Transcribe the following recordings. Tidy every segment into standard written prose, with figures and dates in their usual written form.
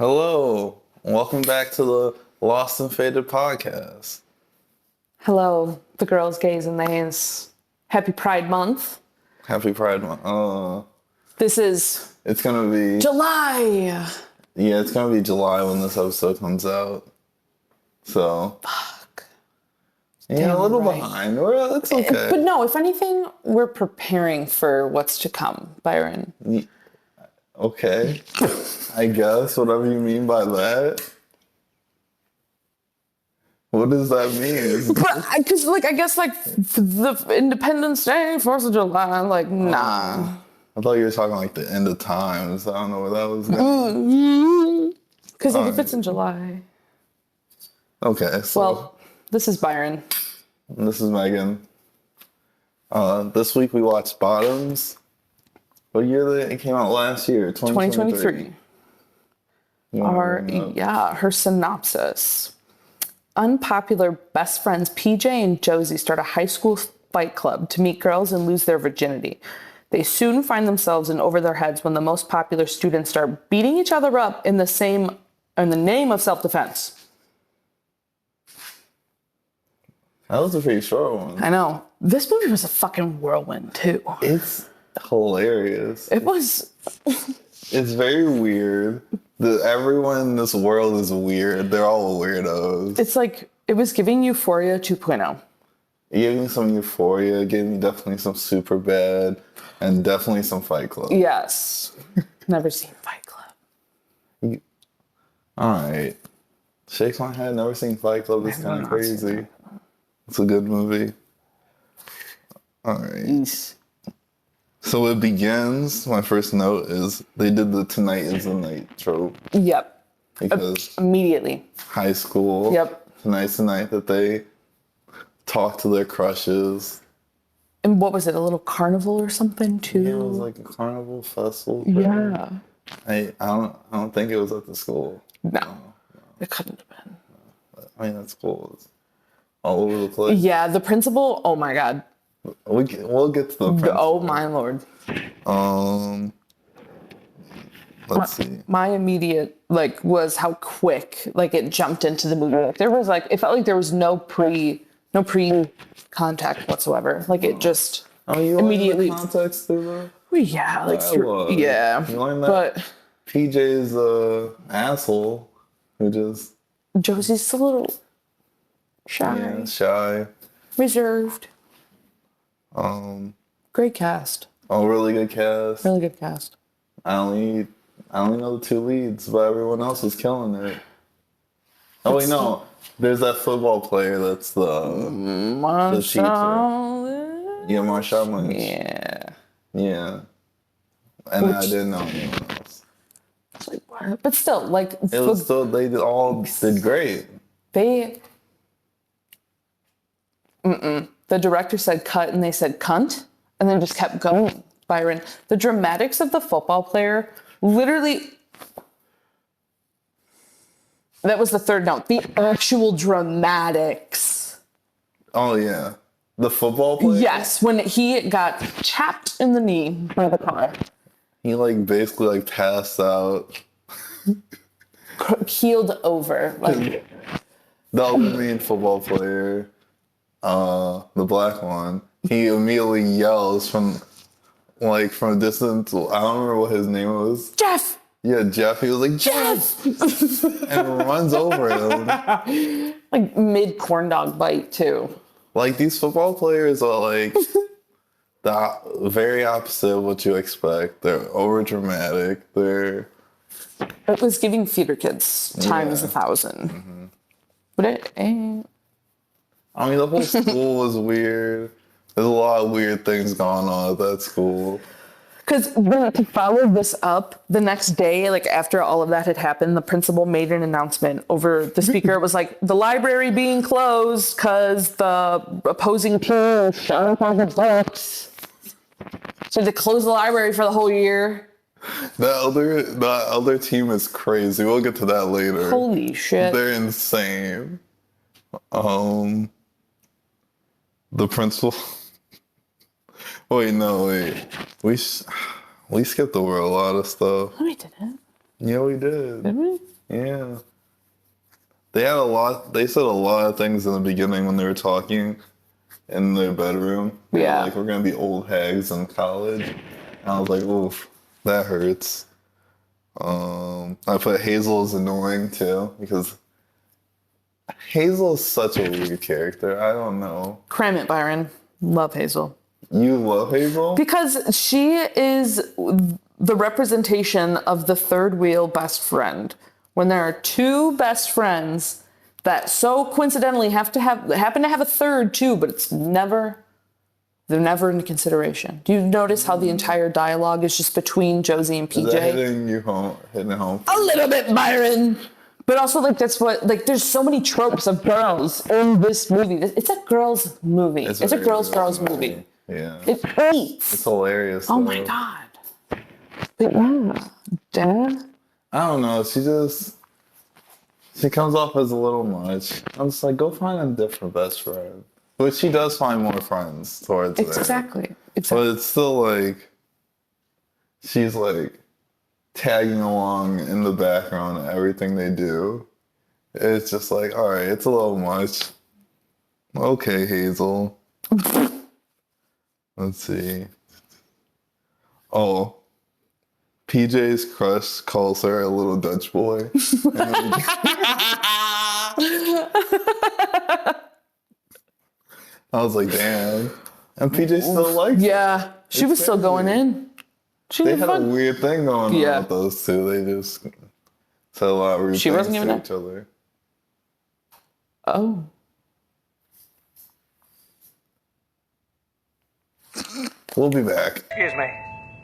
Hello, welcome back to the LostNFaded podcast. Hello, the girls, gays, and theys. Happy Pride Month. Happy Pride Month. This is It's gonna be July. Yeah, it's gonna be July when this episode comes out. So Fuck. yeah, a little right. behind. It's okay. But no, if anything, we're preparing for what's to come, Byron. Okay, I guess whatever you mean by that. What does that mean? Because, I guess, the Independence Day, 4th of July, nah. I thought you were talking like the end of times. I don't know where that was going. Because if it's in July. Okay, so. Well, this is Byron. This is Megan. This week we watched Bottoms. What year did it came out last year? 2023. Her synopsis. Unpopular best friends PJ and Josie start a high school fight club to meet girls and lose their virginity. They soon find themselves in over their heads when the most popular students start beating each other up in the name of self-defense. That was a pretty short one. I know. This movie was a fucking whirlwind too. It's hilarious. It was. It's very weird. Everyone in this world is weird. They're all weirdos. It's like it was giving Euphoria 2.0. It gave me some Euphoria. It gave me definitely some Superbad, and definitely some Fight Club. Yes. Never seen Fight Club. All right. Shakes my head. Never seen Fight Club. It's kind of crazy. It's a good movie. All right. Yes. So it begins. My first note is they did the tonight is the night trope. Yep. Because Immediately. high school. Yep. Tonight's the night that they talk to their crushes. And what was it? A little carnival or something too? Yeah, it was like a carnival festival. Yeah. I don't think it was at the school. No. It couldn't have been. I mean, that's cool. It's all over the place. Yeah, the principal. Oh my god. We'll get to the principal. Oh my lord. Let's see. My immediate was how quick it jumped into the movie. There was it felt like there was no pre contact whatsoever. It just You immediately learned the context through that? yeah, yeah. You learned that But PJ's asshole who just Josie's a little shy, shy, reserved. Great cast. Oh, really good cast. Really good cast. I only know the two leads, but everyone else is killing it. Oh wait, no. There's that football player that's the teacher. Yeah, Marshawn Lynch. Yeah. And I didn't know anyone else. But still, it was still they all did great. The director said cut and they said cunt and then just kept going. Byron, the dramatics of the football player, literally, that was the third note. The actual dramatics. Oh yeah, the football player. Yes, when he got chapped in the knee by the car. He basically passed out. Keeled over. The other main football player, the black one, he immediately yells from a distance. I don't remember what his name was. Jeff! Yeah, Jeff. He was like, Jeff! And runs over him. Mid corn dog bite, too. These football players are the very opposite of what you expect. They're over dramatic. It was giving theater kids times 1,000. Mm-hmm. But it ain't. I mean, the whole school was weird. There's a lot of weird things going on at that school. Because to follow this up, the next day, after all of that had happened, the principal made an announcement over the speaker. It was the library being closed because the opposing team shot on the books. So they closed the library for the whole year. The other team is crazy. We'll get to that later. Holy shit. They're insane. The principal. Wait. We skipped over a lot of stuff. No, we didn't. Yeah, we did. Did we? Yeah. They had a lot. They said a lot of things in the beginning when they were talking in their bedroom. They were Yeah. like, we're gonna be old hags in college. And I was like, oof, that hurts. I put Hazel as annoying too because Hazel is such a weird character. I don't know. Cram it, Byron. Love Hazel. You love Hazel? Because she is the representation of the third wheel best friend. When there are two best friends that so coincidentally happen to have a third too, but they're never into consideration. Do you notice how the entire dialogue is just between Josie and PJ? Is that hitting it home? A little bit, Byron. But also, like, that's what, like, there's so many tropes of girls in this movie. It's a girls' movie. It's a girls' movie. Yeah. It eats. It's hilarious. Oh my God. But yeah, Dad? I don't know. She comes off as a little much. I'm just like, go find a different best friend. But she does find more friends towards it. Exactly. But it's still like, she's like tagging along in the background of everything they do. It's just like, all right, it's a little much. Okay, Hazel. Let's see. Oh, PJ's crush calls her a little Dutch boy. I was like, damn. And PJ still likes it. Yeah, she was still going in. They had a weird thing going on with those two. They just said a lot of rude things to each other. Oh. We'll be back. Excuse me.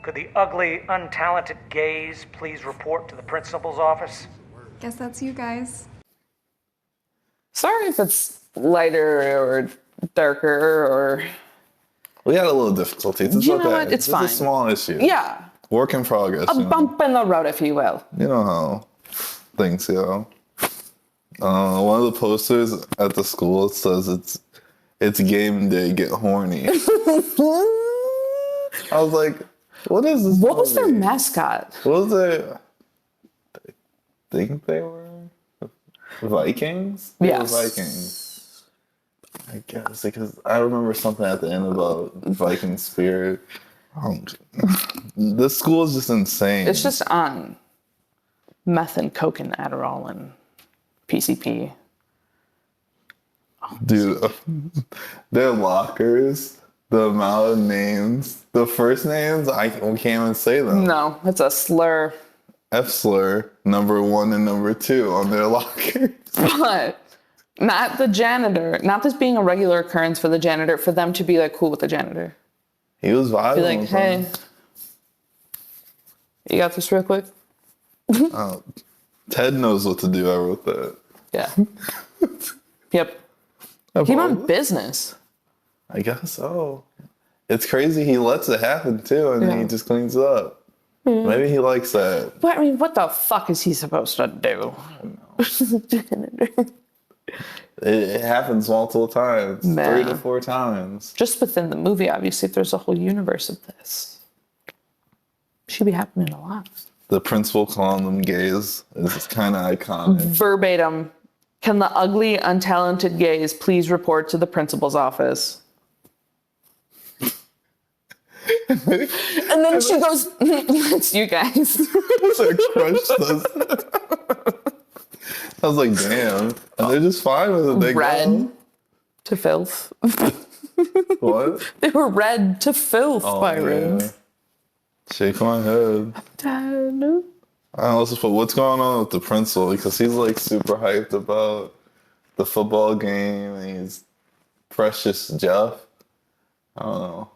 Could the ugly, untalented gays please report to the principal's office? Guess that's you guys. Sorry if it's lighter or darker or... We had a little difficulties. It's you okay. know what? It's fine. It's a small issue. Yeah. Work in progress. A bump in the road, if you will. You know how things go. One of the posters at the school says it's game day, get horny. I was like, what is this? What was their mascot? What was their... I think they were Vikings? They were Vikings. I guess, because I remember something at the end about Viking spirit. This school is just insane. It's just on meth and coke and Adderall and PCP. Dude, their lockers, the amount of names, the first names, we can't even say them. No, it's a slur. F slur, number 1 and number 2 on their lockers. But not the janitor, not this being a regular occurrence for the janitor, for them to be like cool with the janitor. He was vibing. Be like, hey, you got this real quick? Ted knows what to do. I wrote that. Yeah. Yep. He went business. I guess so. It's crazy he lets it happen too, and then he just cleans it up. Maybe he likes that. But I mean, what the fuck is he supposed to do? It happens multiple times. Man. 3 to 4 times. Just within the movie, obviously, if there's a whole universe of this. Should be happening a lot. The principal calling them gays is kind of iconic. Verbatim. Can the ugly, untalented gays please report to the principal's office? And then she goes, it's you guys. Her crush does. I was like, damn. And they're just fine with it. They Red go. to filth. What? They were red to filth, Byron. Yeah. Shake my head. Dad. I also put, what's going on with the principal? Because he's like super hyped about the football game and he's precious Jeff. I don't know.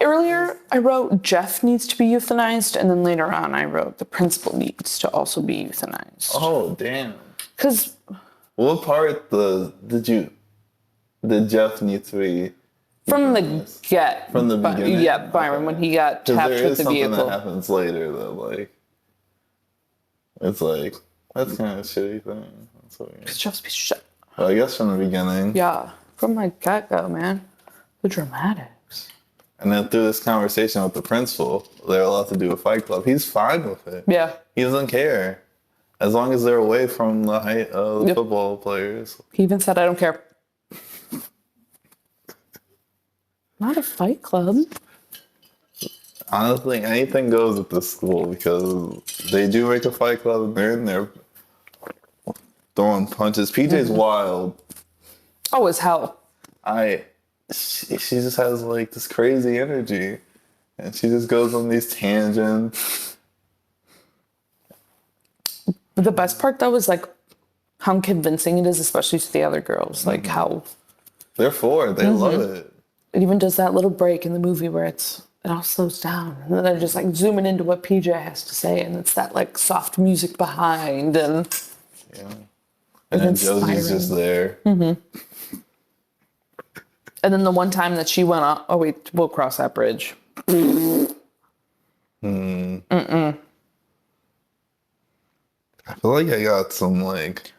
Earlier, I wrote Jeff needs to be euthanized, and then later on, I wrote the principal needs to also be euthanized. Oh, damn. Because what part did Jeff need to be? From the beginning? Yeah, Byron, when he got tapped with the vehicle. There is something that happens later that, like, it's like, that's kind of a shitty thing. That's weird. Because Jeff's a piece of shit. Well, I guess from the beginning. Yeah, from the get-go, man. The dramatics. And then through this conversation with the principal, they're allowed to do a fight club. He's fine with it. Yeah. He doesn't care. As long as they're away from the height of the football players. He even said, I don't care. Not a fight club. Honestly, anything goes at this school because they do make a fight club and they're in there throwing punches. PJ's wild. Oh, as hell. She just has like this crazy energy. And she just goes on these tangents. The best part, though, is like how convincing it is, especially to the other girls. Like how... They're for it. They love it. It even does that little break in the movie where it all slows down. And then they're just like zooming into what PJ has to say. And it's that like soft music behind. And And then Josie's just there. And then the one time that she went up, oh wait, we'll cross that bridge. I feel like I got some like...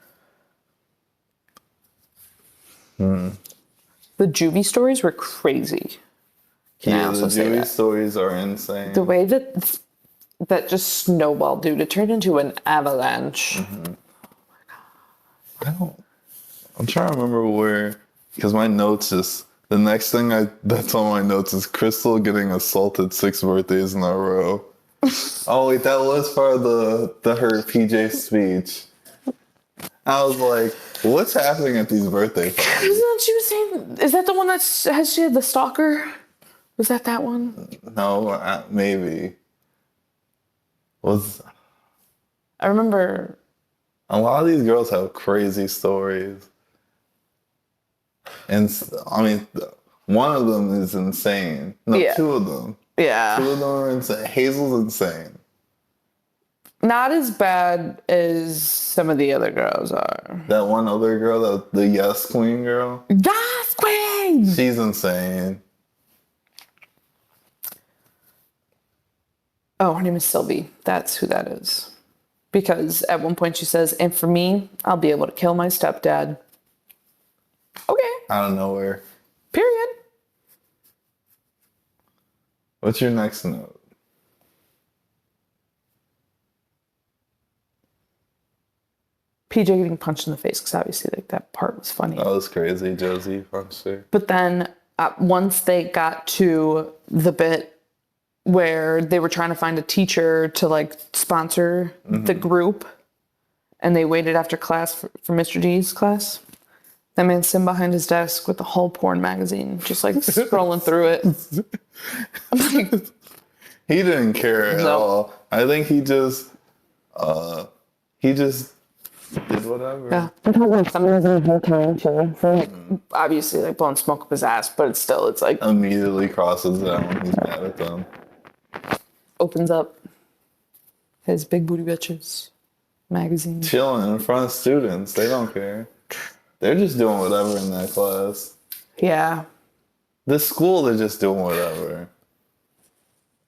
The juvie stories were crazy. Can I also the say Dewey that? stories are insane. The way that just snowballed, dude. It turned into an avalanche. I'm trying to remember where, because my notes is, the next thing that's on my notes is Crystal getting assaulted 6 birthdays in a row. Oh wait, that was part of her PJ speech. I was like, what's happening at these birthday parties? Isn't that she was saying? Is that the one that has she had the stalker? Was that one? No, maybe. I remember. A lot of these girls have crazy stories. And I mean, one of them is insane. No, Yeah. 2 of them. Yeah. 2 of them are insane. Hazel's insane. Not as bad as some of the other girls are. That one other girl, the Yes Queen girl, Yes, Queen! she's insane. Oh, her name is Sylvie. That's who that is. Because at one point she says, and for me, I'll be able to kill my stepdad. Okay. Out of nowhere. Period. What's your next note? PJ getting punched in the face, because obviously like that part was funny. That was crazy. Josie punched her. But then once they got to the bit where they were trying to find a teacher to like sponsor the group, and they waited after class for Mr. D's class, that man's sitting behind his desk with the whole porn magazine, just like scrolling through it. I'm like, He didn't care at all. I think he just did whatever. yeah. I'm talking like somebody was in the whole time too. So like, obviously like blowing smoke up his ass, but it's still, it's like Immediately crosses out when he's mad at them. opens up his big booty bitches magazine. Chilling in front of students. They don't care. They're just doing whatever in that class. Yeah. This school, they're just doing whatever.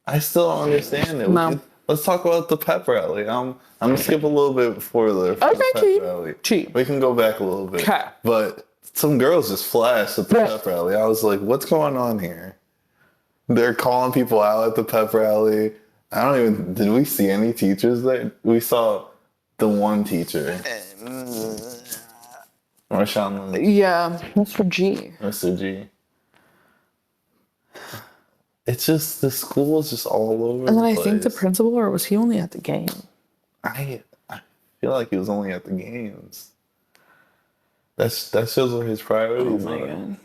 I still don't understand it. No. Let's talk about the pep rally. I'm gonna skip a little bit before the Okay, pep cheap. rally. Cheap. We can go back a little bit. Okay. But some girls just flashed at the Yeah. pep rally. I was like, what's going on here? They're calling people out at the pep rally. Did we see any teachers there? We saw the one teacher. Marshawn Lynch. Yeah. Mr. G. Mr. G. It's just, the school is just all over And then the I place. think the principal, or was he only at the game? I feel like he was only at the games. That shows what his priorities are. God.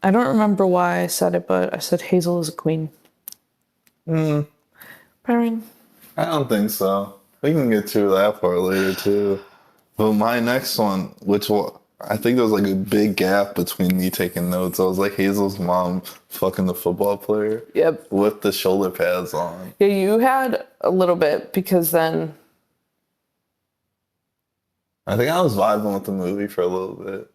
I don't remember why I said it, but I said Hazel is a queen. I mean, I don't think so. We can get to that part later too. But my next one, I think there was like a big gap between me taking notes. I was like, Hazel's mom fucking the football player. Yep. With the shoulder pads on. Yeah, you had a little bit, because then I think I was vibing with the movie for a little bit.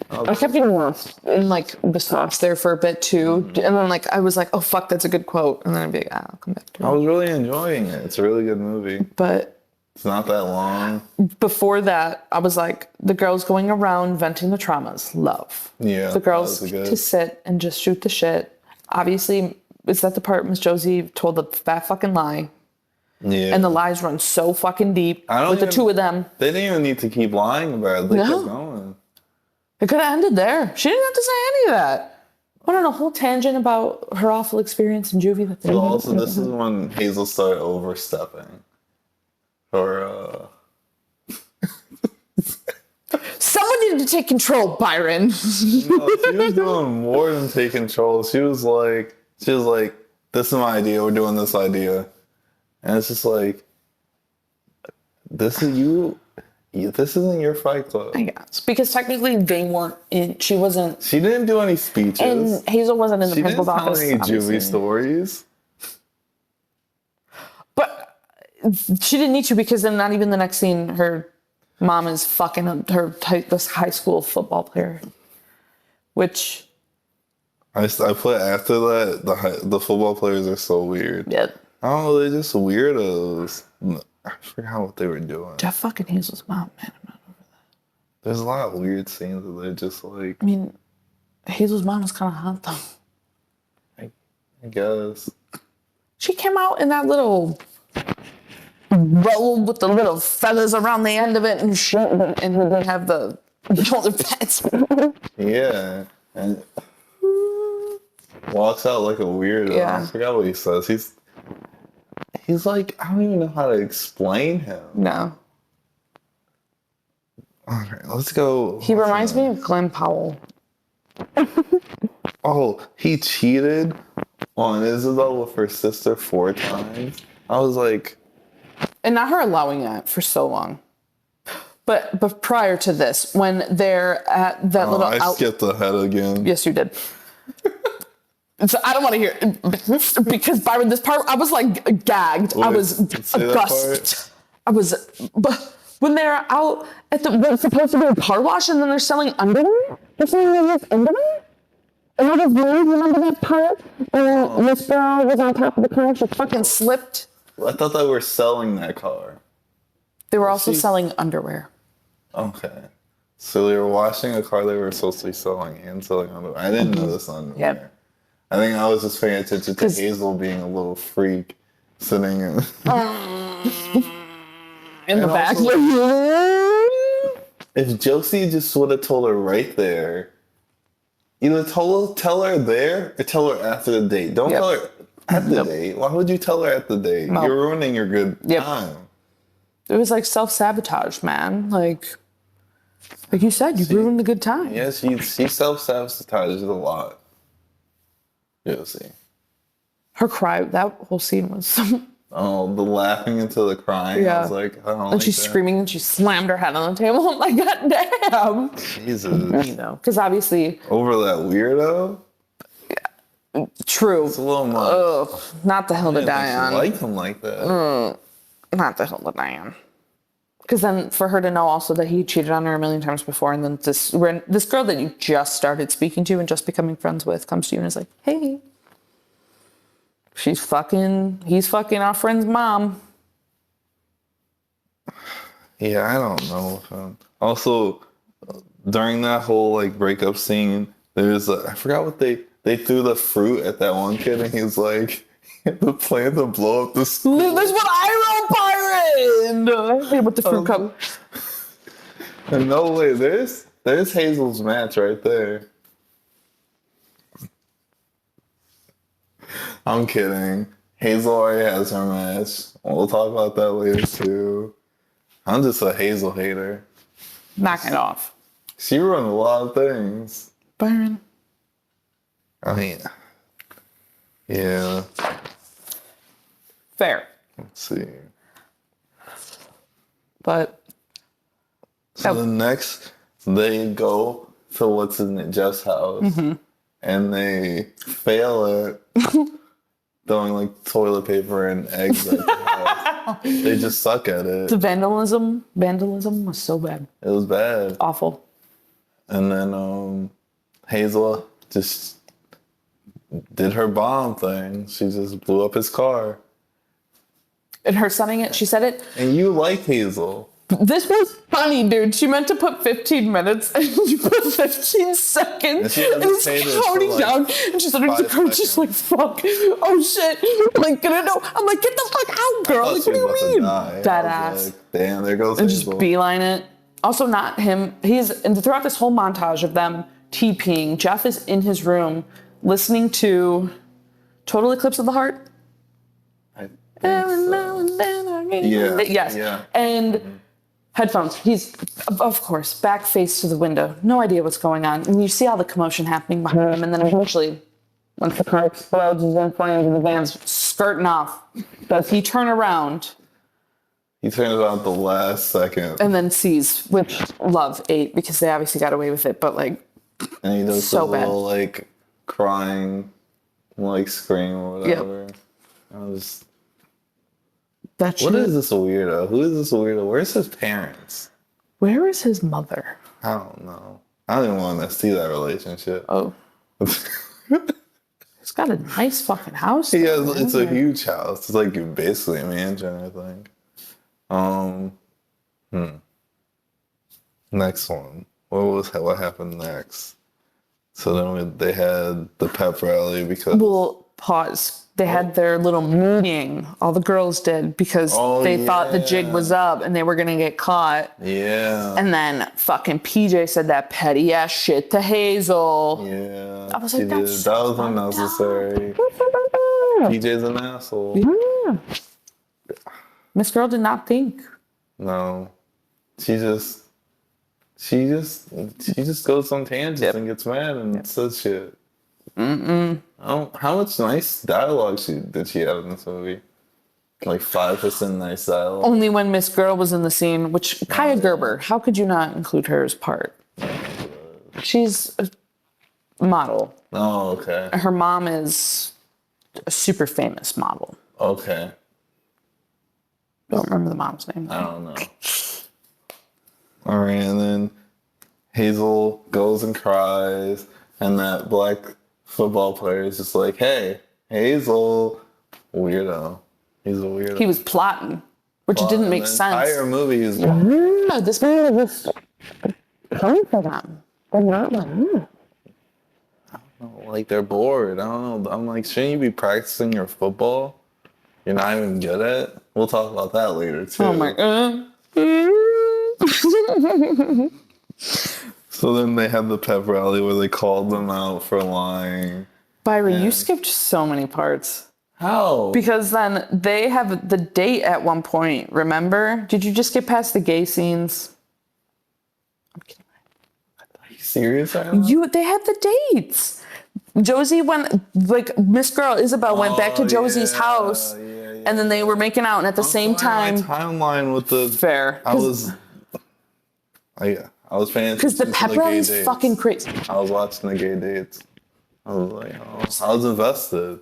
I kept getting lost in like the sauce there for a bit too. And then like I was like, oh fuck, that's a good quote. And then I'd be like, I'll come back to I it. was really enjoying it. It's a really good movie. But It's not that long. Before that, I was like, the girls going around venting the traumas, love. Yeah. The girls that was good. to sit and just shoot the shit. Obviously, is that the part Miss Josie told the fat fucking lie? Yeah. And the lies run so fucking deep with the two of them. They didn't even need to keep lying about it. They No. kept going. It could have ended there. She didn't have to say any of that. Went on a whole tangent about her awful experience in juvie. But also, this is when Hazel started overstepping. Or, Someone needed to take control, Byron. No, she was doing more than take control. She was like, this is my idea. We're doing this idea. And it's just like, this is you. This isn't your fight club. I guess. Because technically they weren't in, she wasn't. She didn't do any speeches. And Hazel wasn't in the principal's office. She didn't tell any juvie stories. But she didn't need to, because then not even the next scene, her mom is fucking this high school football player. Which. I put after that, the football players are so weird. Yeah. Oh, they're just weirdos. I forgot what they were doing. Jeff fucking Hazel's mom, man. I'm not over that. There's a lot of weird scenes that they're just like. I mean, Hazel's mom is kind of hot, though. I guess. She came out in that little robe with the little feathers around the end of it and shit, and then they have the shoulder pads. Yeah. And walks out like a weirdo. Yeah. I forgot what he says. He's like, I don't even know how to explain him. No. All right, let's go. He reminds me of Glenn Powell. Oh, he cheated on Isabel with her sister 4 times. I was like... And not her allowing that for so long. But prior to this, when they're at that little... I skipped ahead again. Yes, you did. So I don't want to hear it, because Byron, this part, I was like gagged. Wait, I was aghast. But when they're out at what's supposed to be a car wash, and then they're selling underwear? They're selling this underwear? And what is weird, remember that part? And this girl was on top of the car, she fucking slipped. I thought they were selling that car. They were also selling underwear. Okay. So they were washing a car they were supposed to be selling and selling underwear. I didn't know this underwear. Yep. I think I was just paying attention to Hazel being a little freak sitting in In the back. If Josie just would have told her right there, either tell her there or tell her after the date. Don't tell her at the date. Why would you tell her at the date? No. You're ruining your good time. It was like self-sabotage, man. Like you said, you ruined the good time. Yeah, she self-sabotages a lot. Josie. Her cry, that whole scene was... Oh, the laughing into the crying. Yeah. I was like, I don't and like she's that. screaming and she slammed her head on the table. I'm like, God damn. Jesus. You know, because obviously... Over that weirdo? True. It's a little much. Ugh, not the hill to die on. Like him like that. Not the hill to die on. Because then for her to know also that he cheated on her a million times before, and then this girl that you just started speaking to and just becoming friends with comes to you and is like, hey, he's fucking our friend's mom. Yeah, I don't know. Also, during that whole like breakup scene, there's I forgot what they threw the fruit at that one kid, and he's like, he had the plan to blow up the school. That's what I wrote, Byron. With the fruit cup. No way. There's Hazel's match right there. I'm kidding. Hazel already has her match. We'll talk about that later too. I'm just a Hazel hater. Knock it off. She ruined a lot of things. Byron. I mean, yeah. Fair. Let's see. But. So the next, they go to what's in it, Jeff's house, and they fail at throwing like toilet paper and eggs at the house. They just suck at it. The vandalism was so bad. It was bad. Awful. And then Hazel just did her bomb thing. She just blew up his car. And her sending it, she said it. And you like Hazel. This was funny, dude. She meant to put 15 minutes and you put 15 seconds. And she And hasn't it's paid it counting for, like, down. And she's under the 5 couch, just like, fuck. Oh shit. I'm like, gonna know. I'm like, get the fuck out, girl. I Like, thought what do she you was mean? about to die. Dead I was ass. like, damn, there goes And Hazel. just beeline it. Also, not him. And throughout this whole montage of them TPing, Jeff is in his room listening to Total Eclipse of the Heart. I think so. Yeah. Yes. Yeah. And headphones. He's, of course, back face to the window. No idea what's going on. And you see all the commotion happening behind him. And then eventually, once the car explodes, he's in flames and the van's skirting off. Does he turn around? He turns out the last second. And then sees, which Love ate because they obviously got away with it. But like, And he does so the bad. little, like, crying, like, scream or whatever. I was... that What shit. is this weirdo? Who is this weirdo? Where's his parents? Where is his mother? I don't know. I don't even want to see that relationship. Oh, he's got a nice fucking house. He though, has, it's isn't a it? huge house. It's like basically a mansion, I think. Next one. What happened next? So then they had the pep rally because Well, pause. They had their little meeting. All the girls did because they thought the jig was up and they were gonna get caught. yeah, And then fucking PJ said that petty ass shit to Hazel. yeah. I was she like, did. that's That was fucked unnecessary. PJ's an asshole. Yeah. Miss Girl did not think. No, she just goes on tangents and gets mad and says shit. How much nice dialogue did she have in this movie? Like 5% nice dialogue. Only when Miss Girl was in the scene, which Kaya Gerber, how could you not include her as part? She's a model. Oh, okay. Her mom is a super famous model. Okay. Don't remember the mom's name. I don't know. All right, and then Hazel goes and cries, and that black football player is just like, "Hey, Hazel, weirdo. He's a weirdo." He was plotting, which didn't make the sense. entire movie is Yeah, this man was coming for them. But not like, like they're bored. I don't know. I'm like, shouldn't you be practicing your football? You're not even good at it? We'll talk about that later too. oh my god. So then they had the pep rally where they called them out for lying. Byron, you skipped so many parts. How? Because then they have the date at one point, remember? Did you just get past the gay scenes? I'm kidding. Are you serious right now? They had the dates. Josie went, like, Miss Girl, Isabel went back to Josie's house, and then they were making out, and at the same time... My timeline with the... Fair. I was paying attention Because the to pep gay rally's dates. fucking crazy. I was watching the gay dates. I was like, oh, I was invested.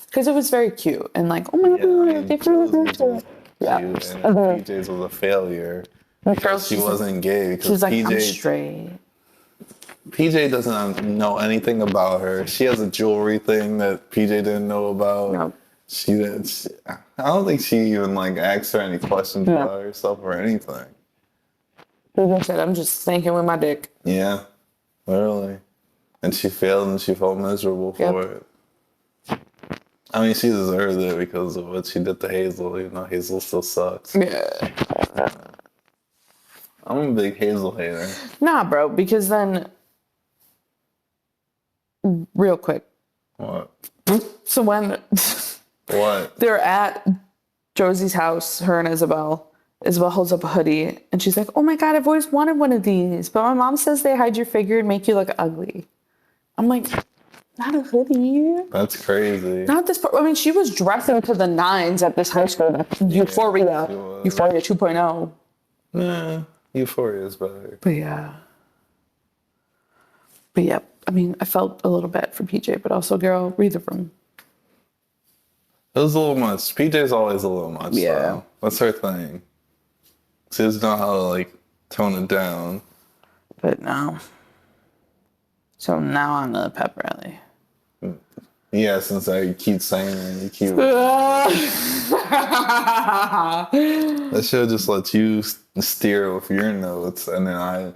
Because it was very cute, and like, oh my god, they feel Josie's was yeah. cute, and PJ's was a failure. Because she wasn't gay. Because She's like, PJ, I'm straight. PJ doesn't know anything about her. She has a jewelry thing that PJ didn't know about. No. I don't think she even like asked her any questions about herself or anything. PJ said, I'm just thinking with my dick. Yeah, literally. And she failed and she felt miserable for it. I mean, she deserves it because of what she did to Hazel, even though Hazel still sucks. Yeah. I'm a big Hazel hater. Nah, bro, because then, real quick. What? So when What? they're at Josie's house, her and Isabel holds up a hoodie and she's like, oh my God, I've always wanted one of these. But my mom says they hide your figure and make you look ugly. I'm like, not a hoodie. That's crazy. Not this part. I mean, she was dressing to the nines at this high school. That's Euphoria. she was. Euphoria 2.0. Nah, Euphoria is better. But yeah. I mean, I felt a little bad for PJ, but also, girl, read the room. It was a little much. PJ's always a little much. Yeah. Though. That's her thing. She doesn't know how to, like, tone it down. But no. So now on the pep rally. Yeah, since I keep saying it, you keep. I should have just let you steer with your notes, and then I.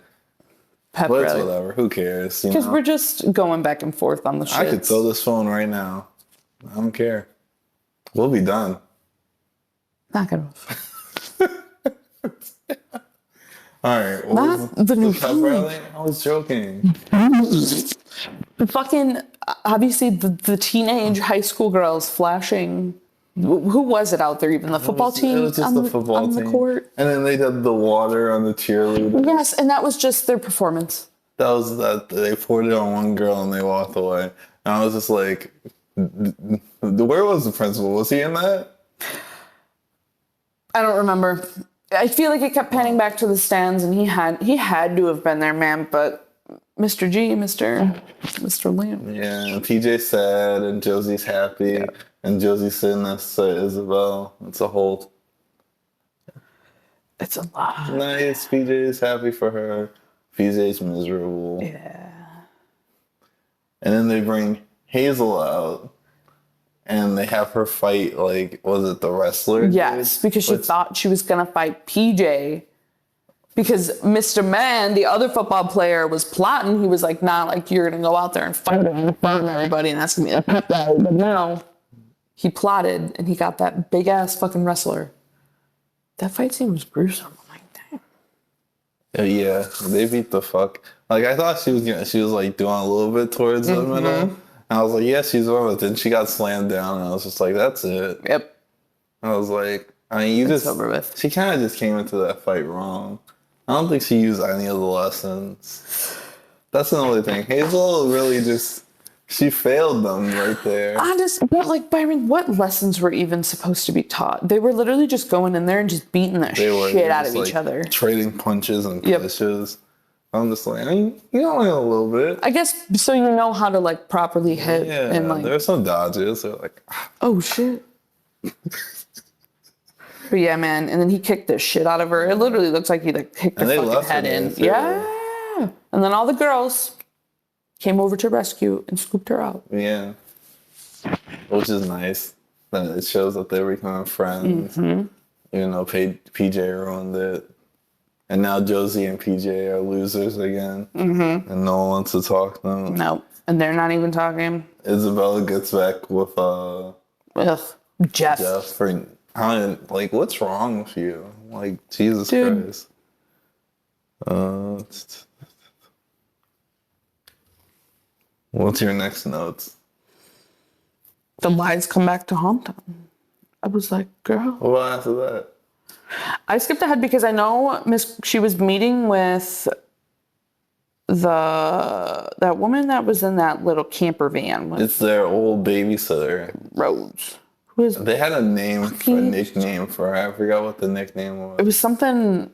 Pep But it's rally. whatever. Who cares? You Because know? we're just going back and forth on the shits. I could throw this phone right now. I don't care. We'll be done. Not gonna. All right. What Not was the new pep phone. rally? I was joking. The fucking, obviously, the teenage high school girls flashing. Who was it out there even? The football team It was just on, the the, football on team. the court? And then they did the water on the cheerleader. Yes, and that was just their performance. That was that. They poured it on one girl and they walked away. And I was just like, where was the principal? Was he in that? I don't remember. I feel like it kept panning back to the stands, and he had to have been there, man. But Mr. G, Mr. Liam. Yeah, and PJ's sad and Josie's happy. Yeah. And Josie's sitting next to Isabel. It's a whole... It's a lot. Nice. PJ's happy for her. PJ's miserable. Yeah. And then they bring Hazel out. And they have her fight, like, was it the wrestler? Yes, because she thought she was going to fight PJ. Because Mr. Man, the other football player, was plotting. He was like, nah, like, you're going to go out there and fight in front of everybody, and that's going to be a pep rally. But no, he plotted, and he got that big-ass fucking wrestler. That fight scene was gruesome. I'm like, damn. Yeah, they beat the fuck. Like, I thought she was like, doing a little bit towards the middle. And I was like, yeah, she's on it. Then she got slammed down, and I was just like, that's it. Yep. I was like, I mean, It's over with. She kind of just came into that fight wrong. I don't think she used any of the lessons. That's another thing. Hazel really she failed them right there. Like, Byron, what lessons were even supposed to be taught? They were literally just going in there and just beating the shit out of each other. Trading punches and pushes. I'm just like, I mean, you know, a little bit. I guess so you know how to, like, properly hit. Yeah, and, like, there's some dodges. They're like, oh, shit. But yeah, man. And then he kicked the shit out of her. It literally looks like he, like, kicked her fucking head in. Yeah. And then all the girls came over to rescue and scooped her out. Yeah. Which is nice. Then it shows that they're becoming friends. You know, PJ ruined it. And now Josie and PJ are losers again. And no one wants to talk to them. No. And they're not even talking. Isabella gets back with Jeff. Like, what's wrong with you? Like, Jesus Christ. What's your next notes? The lies come back to haunt them. I was like, girl. What after that? I skipped ahead because I know she was meeting with that woman that was in that little camper van. It's their old babysitter. Rose. They had a nickname for her. I forgot what the nickname was. It was something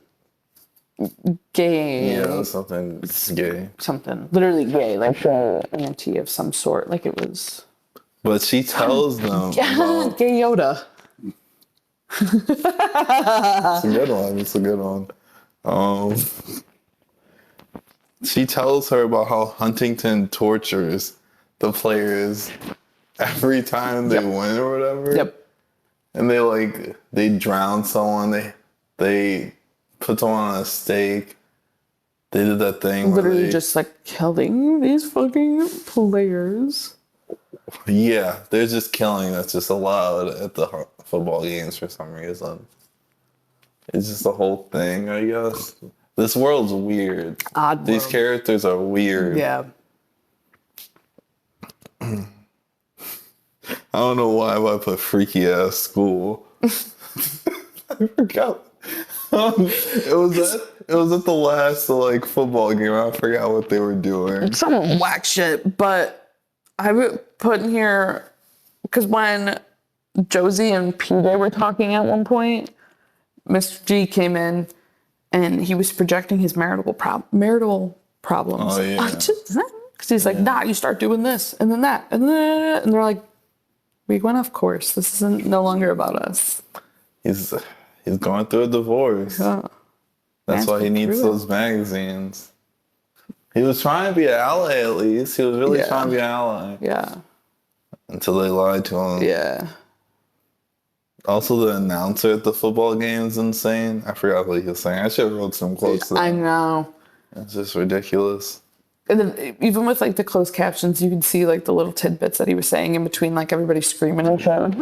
gay. Yeah, it was something gay. Something literally gay, like an auntie of some sort. Like it was. But she tells them. About, gay Yoda. It's a good one. It's a good one. She tells her about how Huntington tortures the players every time they win or whatever. Yep. And they drown someone. They put someone on a stake. They did that thing. Literally just like killing these fucking players. Yeah, they're just killing. That's just allowed at the football games for some reason. It's just the whole thing, I guess. This world's weird. Odd These world. characters are weird. Yeah. I don't know why I put freaky ass school. I forgot. It was at the last football game. I forgot what they were doing. Some whack shit, but I would put in here because when Josie and PJ were talking at one point, Mr. G came in and he was projecting his marital problems. Oh yeah. Because he's like, nah, you start doing this and then that and then and they're like, we went off course. This isn't no longer about us. He's going through a divorce. Yeah. That's why he needs those magazines. He was trying to be an ally at least. He was really trying to be an ally. Yeah. until they lied to him. Yeah. Also, the announcer at the football game is insane. I forgot what he was saying. I should have wrote some quotes. I know. It's just ridiculous. And then even with like the closed captions, you can see like the little tidbits that he was saying in between, like everybody screaming and shouting.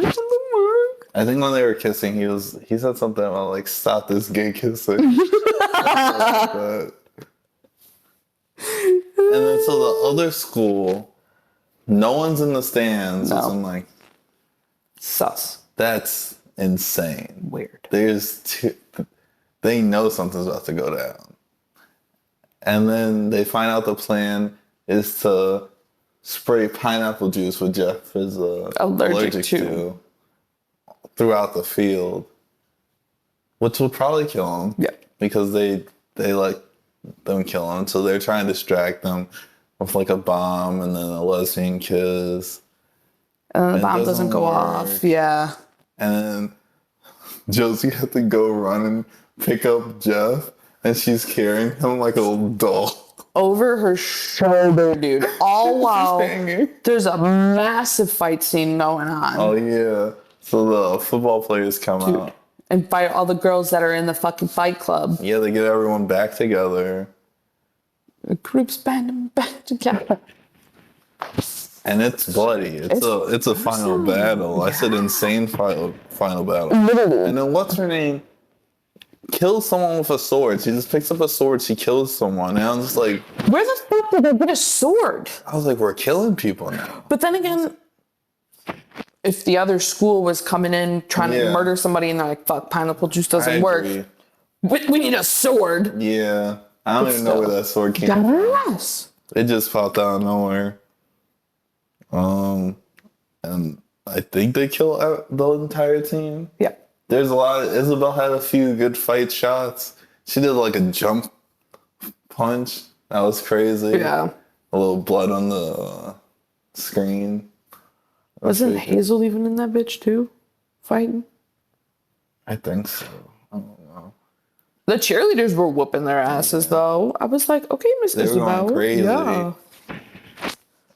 I think when they were kissing, he said something about like stop this gay kissing. And then so the other school, no one's in the stands. No. So I'm like, Sus. that's insane. Weird. They know something's about to go down. And then they find out the plan is to spray pineapple juice, which Jeff is allergic to, throughout the field, which will probably kill him. Yeah. Because they like them kill him. So they're trying to distract them with like a bomb and then a lesbian kiss. And then the bomb doesn't go off. Yeah. And then Josie had to go run and pick up Jeff, and she's carrying him like a little doll. Over her shoulder, dude. All while there's a massive fight scene going on. Oh, yeah. So the football players come out. And fight all the girls that are in the fucking fight club. Yeah, they get everyone back together. The group's banding back together. And it's bloody. It's a final battle. I said insane final battle. Literally. And then what's her name? Kills someone with a sword. She just picks up a sword. She kills someone. And I'm just like, where the fuck did they get a sword? I was like, we're killing people now. But then again, if the other school was coming in trying to murder somebody and they're like, fuck, pineapple juice doesn't work. We need a sword. Yeah. I don't even know where that sword came from. Yes. It just popped out of nowhere. And I think they killed the entire team. Yeah. There's a lot. Isabel had a few good fight shots. She did like a jump punch. That was crazy. Yeah. A little blood on the screen. Wasn't Hazel even in that bitch too? Fighting? I think so. I don't know. The cheerleaders were whooping their asses though. I was like, okay, Miss They were Isabel. going crazy. Yeah.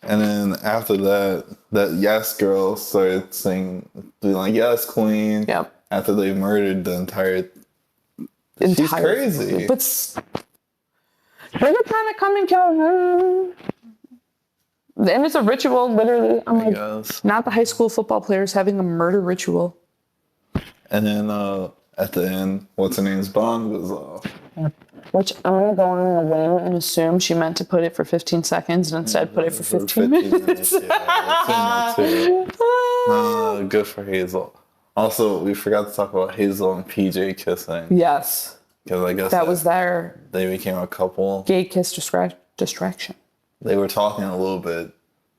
And then after that Yes girl started being like, yes, queen. Yep. After they murdered the entire. She's crazy. But they're trying to come and kill her. And it's a ritual, literally. I'm like, guess. not the high school football players having a murder ritual. And then at the end, what's her name's bomb goes off. Which I'm going on a whim and assume she meant to put it for 15 seconds and instead put it for 15 minutes. Yeah, good for Hazel. Also, we forgot to talk about Hazel and PJ kissing. Yes. Because I guess that was their... They became a couple. Gay kiss distraction. They were talking a little bit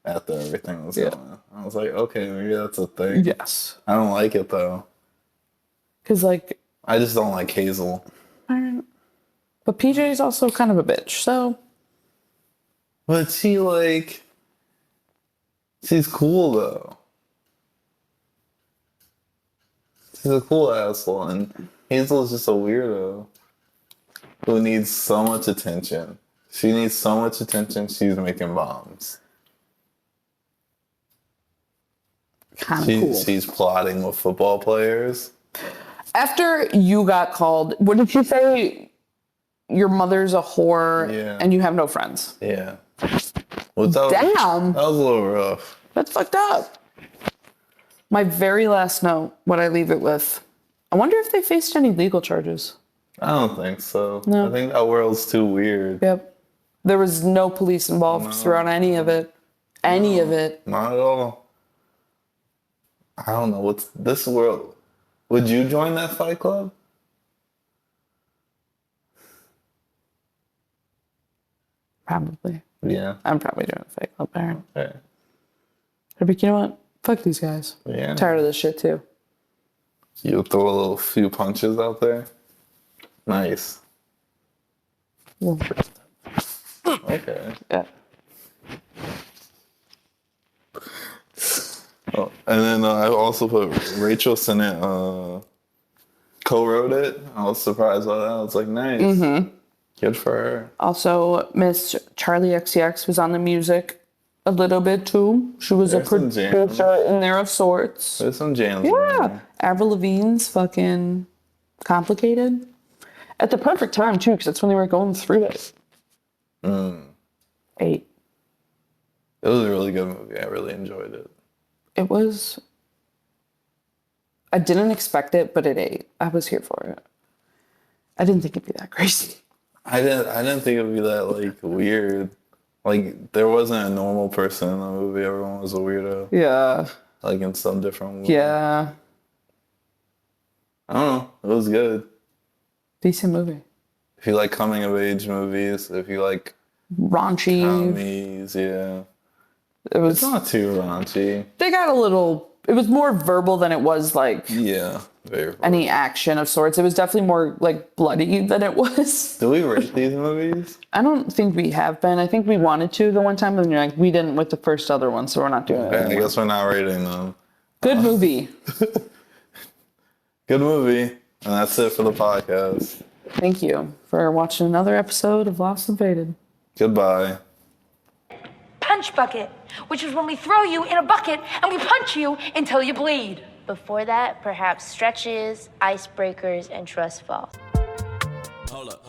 after everything was going on. I was like, okay, maybe that's a thing. Yes. I don't like it, though. Because, like... I just don't like Hazel. But PJ is also kind of a bitch, so... But she's cool, though. She's a cool asshole, and Hazel is just a weirdo who needs so much attention. She needs so much attention, she's making bombs. Kind of cool. She's plotting with football players. After you got called, what did she say? Your mother's a whore and you have no friends. Yeah. Damn. That was a little rough. That's fucked up. My very last note, what I leave it with. I wonder if they faced any legal charges. I don't think so. No. I think that world's too weird. Yep. There was no police involved throughout any of it. Any of it. Not at all. I don't know. What's this world? Would you join that fight club? Probably. Yeah. I'm probably doing a fight club, Baron. Okay. But you know what? Fuck these guys. Yeah. I'm tired of this shit too. You'll throw few punches out there. Nice. Well, Okay. yeah. Oh, and then I also put Rachel Sennett co-wrote it. I was surprised by that. I was like, nice. Mm-hmm. Good for her. Also, Miss Charlie XCX was on the music a little bit too. She was There's a some jams. producer in there of sorts. There's some jams. in Yeah. there. Avril Lavigne's fucking Complicated. At the perfect time, too, because that's when they were going through it. 8. It was a really good movie. I really enjoyed it. It was... I didn't expect it, but it 8. I was here for it. I didn't think it'd be that crazy. I didn't think it would be that, like, weird. Like, there wasn't a normal person in the movie. Everyone was a weirdo. Yeah. Like, in some different way. Yeah. I don't know. It was good. Decent movie. If you like coming-of-age movies, if you like Raunchy. comedies, yeah. It was... It's not too raunchy. They got a little... It was more verbal than it was, like... Yeah. Very any action of sorts. It was definitely more, like, bloody than it was. Do we rate these movies? I don't think we have been. I think we wanted to the one time, but then you're like, we didn't with the first other one, so we're not doing it Okay, I anymore. guess we're not rating them. Good movie. Good movie. And that's it for the podcast. Thank you for watching another episode of LostNFaded. Goodbye. Punch bucket, which is when we throw you in a bucket and we punch you until you bleed. Before that, perhaps stretches, icebreakers, and trust falls. Hold up.